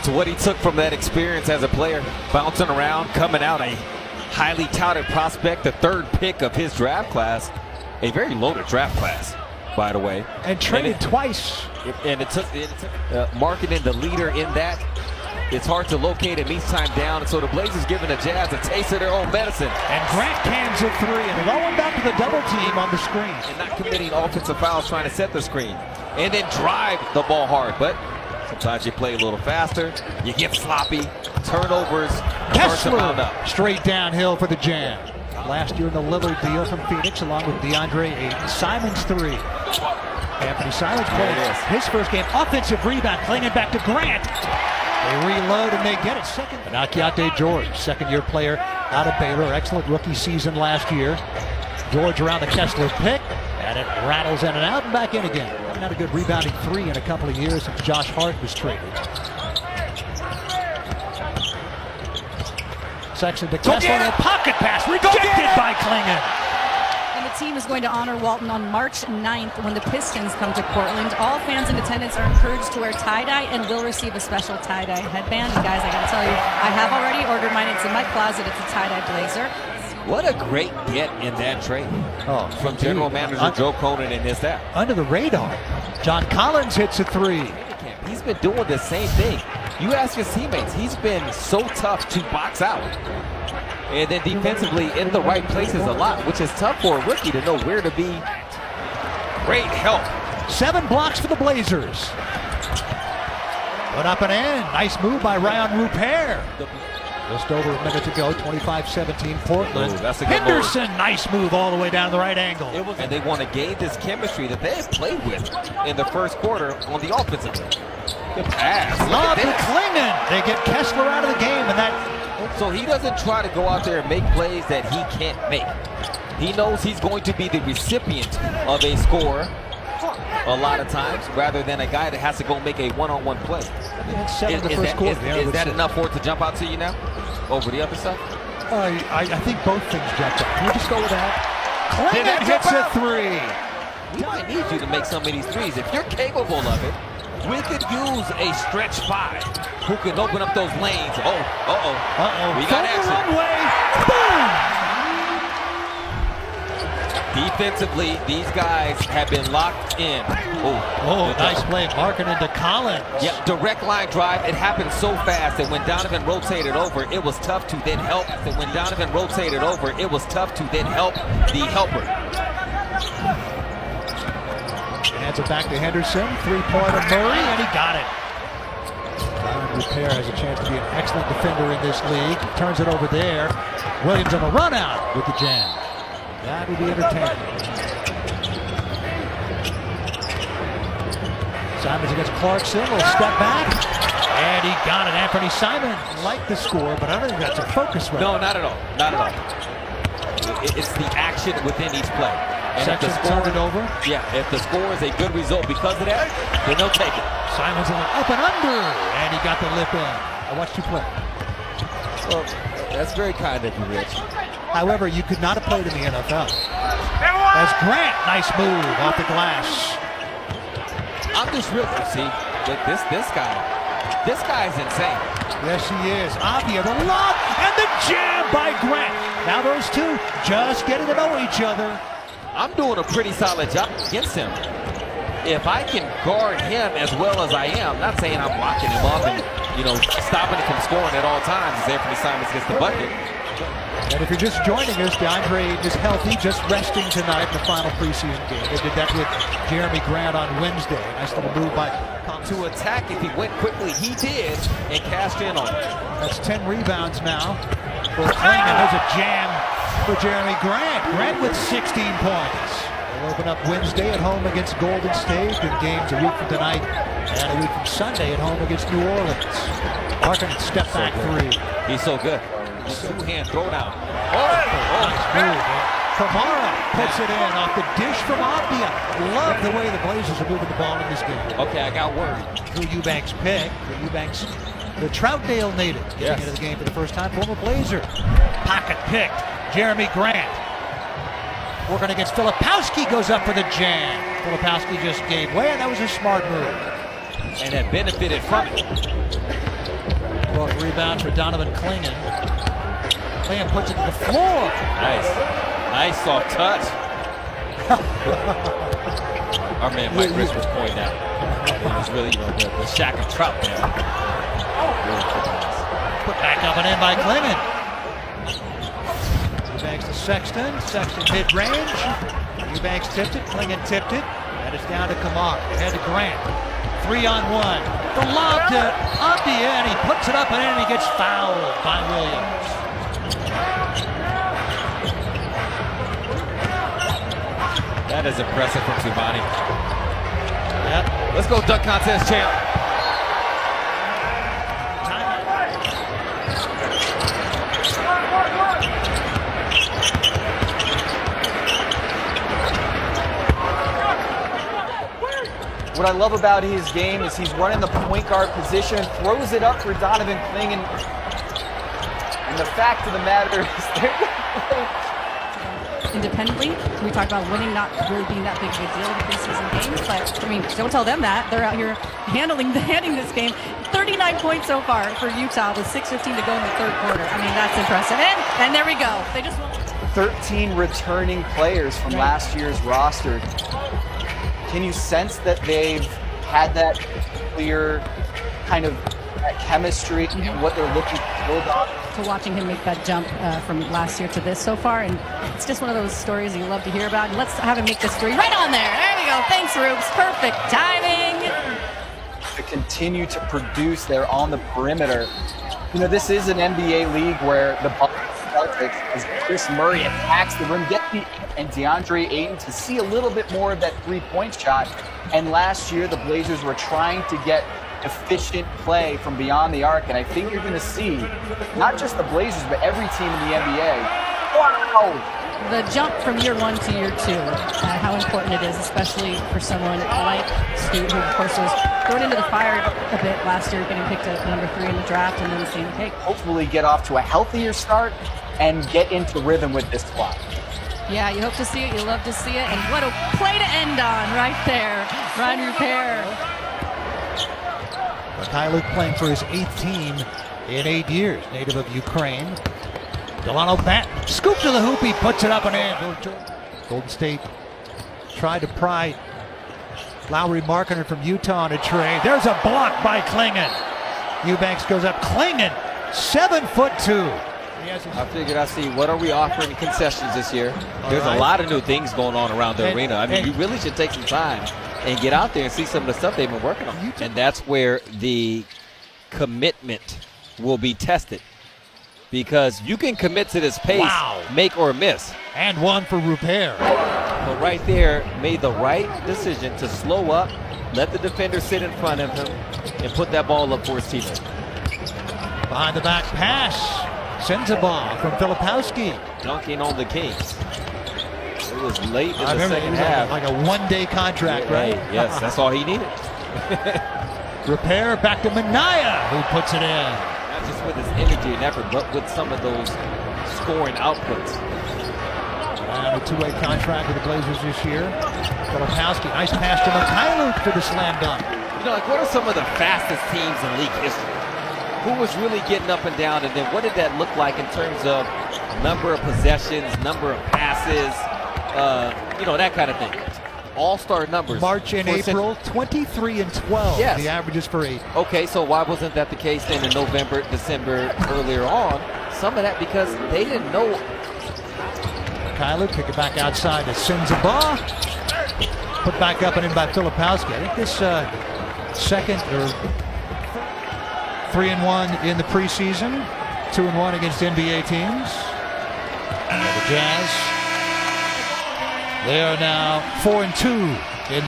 to what he took from that experience as a player, bouncing around, coming out a highly touted prospect, the third pick of his draft class, a very loaded draft class, by the way. And traded twice. It took marketing the leader in that. It's hard to locate him each time down, and so the Blazers giving the Jazz a taste of their own medicine. And Grant cans a three, and going back to the double team on the screen. And not committing offensive fouls trying to set the screen. And then drive the ball hard, but sometimes you play a little faster, you get sloppy, turnovers, Kessler straight downhill for the Jam. Last year in the Lillard deal from Phoenix, along with DeAndre Ayton. Simon's three. Anthony Simons playing his first game. Offensive rebound, clinging back to Grant. They reload and they get it. Second. And Akiate George, second-year player out of Baylor. Excellent rookie season last year. George around the Kessler pick, and it rattles in and out and back in again. Not a good rebounding three in a couple of years since Josh Hart was traded. Sexton to Kessler, and a pocket pass rejected by Klingon. And the team is going to honor Walton on March 9th when the Pistons come to Portland. All fans in attendance are encouraged to wear tie-dye and will receive a special tie-dye headband. And guys, I gotta tell you, I have already ordered mine. It's in my closet. It's a tie-dye blazer. What a great get in that trade from General Manager Joe Cronin and his staff. Under the radar, John Collins hits a three. He's been doing the same thing. You ask his teammates, he's been so tough to box out. And then defensively in the right places a lot, which is tough for a rookie to know where to be. Great help. 7 blocks for the Blazers. Put up and in. Nice move by Ryan Rupert. Just over a minute to go, 25-17 Portland. Ooh, that's a good Henderson, move. Nice move all the way down the right angle. And they want to gain this chemistry that they have played with in the first quarter on the offensive end. Good pass. Lob to Klingon. They get Kessler out of the game, and that. So he doesn't try to go out there and make plays that he can't make. He knows he's going to be the recipient of a score a lot of times, rather than a guy that has to go make a one-on-one play. Is that enough for it to jump out to you now? Over the other side? I think both things jumped up. Can we just go with that? Klingon hits a three. We might need you to make some of these threes. If you're capable of it, we could use a stretch five who can open up those lanes. We got action. Runway. Boom! Defensively, these guys have been locked in. Nice play. Marking into Collins. Yeah, direct line drive. It happened so fast that when Donovan rotated over, it was tough to then help. The helper. Hands it back to Henderson. Three-pointer Murray, and he got it. Ryan Rupert has a chance to be an excellent defender in this league. Turns it over there. Williams on a run out with the jam. That will be entertaining. Simons against Clarkson. Will step back. And he got it. Anthony Simons liked the score, but I don't think that's a focus right. No, not at all. Not at all. It's the action within each play. And if the score, turned it over. Yeah, if the score is a good result because of that, then they'll take it. Simons up and under, and he got the lip in. I watched you play. Well, that's very kind of you, Rich. However, you could not have played in the NFL. As Grant, nice move off the glass. I'm just real. See, this guy's insane. Yes, he is. Avia, the lob, and the jam by Grant. Now those two just getting to know each other. I'm doing a pretty solid job against him. If I can guard him as well as I am, not saying I'm blocking him up and stopping him from scoring at all times as Anthony Simons gets the bucket. And if you're just joining us, DeAndre is healthy, just resting tonight in the final preseason game. They did that with Jeremy Grant on Wednesday. Nice little move by to attack. If he went quickly, he did, and cashed in on it. That's 10 rebounds now for Klingon. There's a jam for Jeremy Grant. Grant with 16 points. They'll open up Wednesday at home against Golden State. Good games a week from tonight and a week from Sunday at home against New Orleans. Markin step back three. He's so good. Two-hand throw down. Nice move. Kamara puts it in off the dish from Avia. Love the way the Blazers are moving the ball in this game. Okay, I got word. Drew Eubanks pick. Drew Eubanks, the Troutdale native, getting into the game for the first time. Former Blazer. Pocket picked. Jeremy Grant. Working against Filipowski, goes up for the jam. Filipowski just gave way, and that was a smart move. And had benefited from it. Both rebounds for Donovan Clingan. Clingan puts it to the floor. Nice soft touch. Our man Mike Rich was pointing out. It was really, the shack of trout there. Really good pass. Put back up and in by Clingan. Eubanks to Sexton. Sexton mid-range. Eubanks tipped it. Clingan tipped it. And it's down to Kamar. Ahead to Grant. 3-on-1. The lob to Abdia, and he puts it up and in, and he gets fouled by Williams. That is impressive from Subani. Yep. Let's go dunk contest champ. What I love about his game is he's running the point guard position, throws it up for Donovan Clingan. And the fact of the matter is independently. We talked about winning not really being that big of a deal in the preseason games, but I mean, don't tell them that. They're out here handing this game. 39 points so far for Utah with 6:15 to go in the third quarter. I mean, that's impressive. And there we go. They just 13 returning players from last year's roster. Can you sense that they've had that clear kind of chemistry and what they're looking to build on? to watching him make that jump from last year to this so far, and it's just one of those stories you love to hear about. And let's have him make this three right on there. There we go. Thanks, Rubes. Perfect timing. To continue to produce there on the perimeter. You know, this is an NBA league where the Celtics, as Chris Murray attacks the rim, and DeAndre Ayton to see a little bit more of that three-point shot. And last year, the Blazers were trying to get efficient play from beyond the arc, and I think you're going to see not just the Blazers, but every team in the NBA. Wow! The jump from year one to year two, how important it is, especially for someone like Scoot, who of course was thrown into the fire a bit last year, getting picked at number 3 in the draft, and then seeing hey, hopefully get off to a healthier start and get into rhythm with this squad. Yeah, you hope to see it, you love to see it, and what a play to end on right there. Ryan Rupert. Mikhailuk playing for his 8th team in 8 years, native of Ukraine. Delano Banton, scoop to the hoop, he puts it up and in. Golden State tried to pry Lowry Markkanen from Utah on a trade. There's a block by Clingan. Eubanks goes up. Clingan, 7'2". I figured I'd see what are we offering concessions this year. There's a lot of new things going on around the arena. I mean, you really should take some time and get out there and see some of the stuff they've been working on. And that's where the commitment will be tested. Because you can commit to this pace, make or miss. And one for Rupert. But right there, made the right decision to slow up, let the defender sit in front of him, and put that ball up for his teammate. Behind the back pass. Sends a ball from Filipowski. Dunking on the Kings. It was late in the second half. Like a one-day contract, right? Yes, that's all he needed. Repair back to Minaya, who puts it in. Not just with his energy and effort, but with some of those scoring outputs. And a two-way contract with the Blazers this year. Filipowski, nice pass to Mikhailuk for the slam dunk. You know, like what are some of the fastest teams in league history? Who was really getting up and down, and then what did that look like in terms of number of possessions, number of passes, you know, that kind of thing. All-star numbers. March and April, 23 and 12. Yes. The averages for 8. Okay, so why wasn't that the case then in November, December, earlier on? Some of that because they didn't know. Kyler pick it back outside to Sinzaba. Put back up and in by Filipowski. I think this second or 3-1 in the preseason, 2-1 against NBA teams. And the Jazz, they are now 4-2 in